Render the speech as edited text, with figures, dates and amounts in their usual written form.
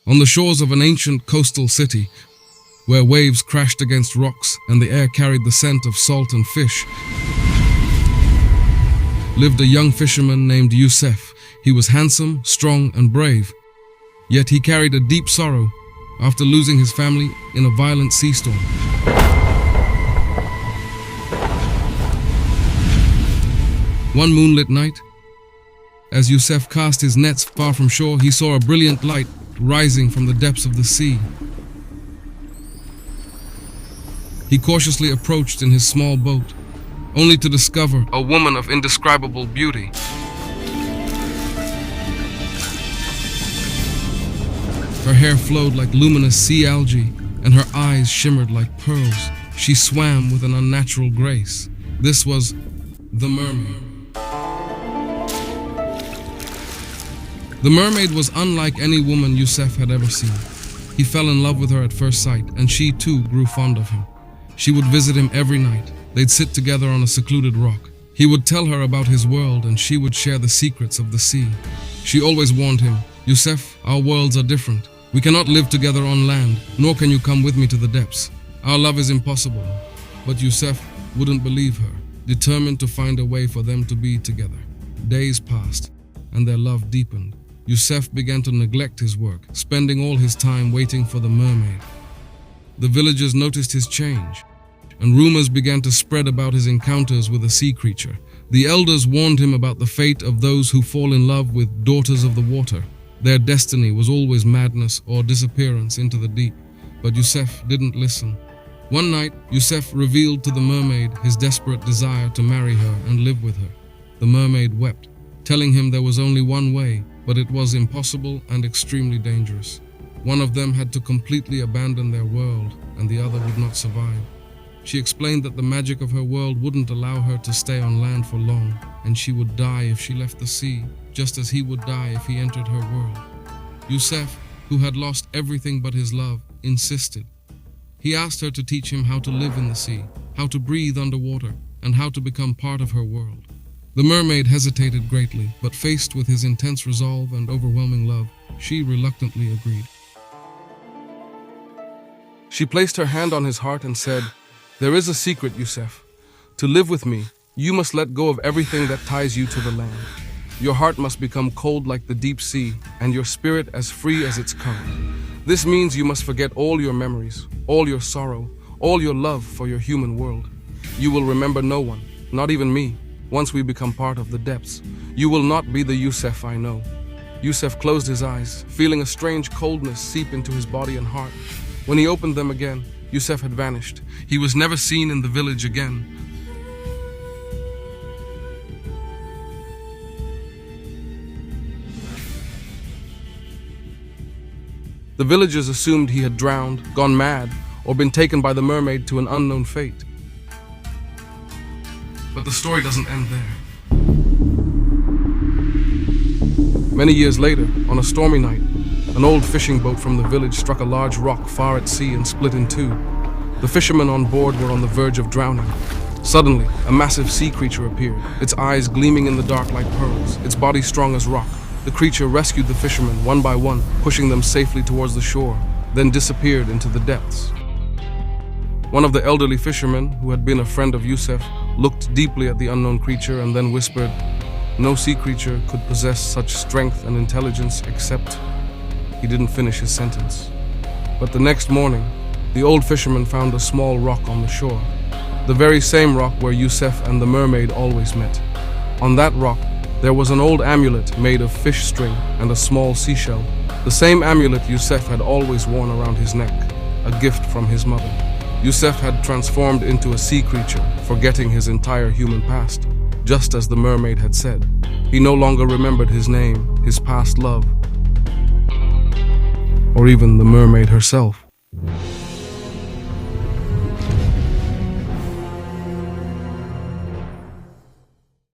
On the shores of an ancient coastal city, where waves crashed against rocks and the air carried the scent of salt and fish, lived a young fisherman named Youssef. He was handsome, strong, and brave. Yet he carried a deep sorrow after losing his family in a violent sea storm. One moonlit night, as Youssef cast his nets far from shore, he saw a brilliant light rising from the depths of the sea. He cautiously approached in his small boat, only to discover a woman of indescribable beauty. Her hair flowed like luminous sea algae, and her eyes shimmered like pearls. She swam with an unnatural grace. This was the Mermaid. The Mermaid was unlike any woman Youssef had ever seen. He fell in love with her at first sight, and she too grew fond of him. She would visit him every night. They'd sit together on a secluded rock. He would tell her about his world, and she would share the secrets of the sea. She always warned him, "Youssef, our worlds are different. We cannot live together on land, nor can you come with me to the depths. Our love is impossible." But Youssef wouldn't believe her, determined to find a way for them to be together. Days passed, and their love deepened. Youssef began to neglect his work, spending all his time waiting for the mermaid. The villagers noticed his change, and rumors began to spread about his encounters with a sea creature. The elders warned him about the fate of those who fall in love with daughters of the water. Their destiny was always madness or disappearance into the deep. But Youssef didn't listen. One night, Youssef revealed to the mermaid his desperate desire to marry her and live with her. The mermaid wept, telling him there was only one way, but it was impossible and extremely dangerous. One of them had to completely abandon their world, and the other would not survive. She explained that the magic of her world wouldn't allow her to stay on land for long, and she would die if she left the sea, just as he would die if he entered her world. Youssef, who had lost everything but his love, insisted. He asked her to teach him how to live in the sea, how to breathe underwater, and how to become part of her world. The mermaid hesitated greatly, but faced with his intense resolve and overwhelming love, she reluctantly agreed. She placed her hand on his heart and said, "There is a secret, Youssef. To live with me, you must let go of everything that ties you to the land. Your heart must become cold like the deep sea, and your spirit as free as its current. This means you must forget all your memories, all your sorrow, all your love for your human world. You will remember no one, not even me, once we become part of the depths. You will not be the Youssef I know." Youssef closed his eyes, feeling a strange coldness seep into his body and heart. When he opened them again, Youssef had vanished. He was never seen in the village again. The villagers assumed he had drowned, gone mad, or been taken by the mermaid to an unknown fate. But the story doesn't end there. Many years later, on a stormy night, an old fishing boat from the village struck a large rock far at sea and split in two. The fishermen on board were on the verge of drowning. Suddenly, a massive sea creature appeared, its eyes gleaming in the dark like pearls, its body strong as rock. The creature rescued the fishermen one by one, pushing them safely towards the shore, then disappeared into the depths. One of the elderly fishermen, who had been a friend of Youssef, looked deeply at the unknown creature and then whispered, "No sea creature could possess such strength and intelligence except..." He didn't finish his sentence. But the next morning, the old fisherman found a small rock on the shore, the very same rock where Youssef and the mermaid always met. On that rock, there was an old amulet made of fish string and a small seashell, the same amulet Youssef had always worn around his neck, a gift from his mother. Youssef had transformed into a sea creature, forgetting his entire human past, just as the mermaid had said. He no longer remembered his name, his past love, or even the mermaid herself.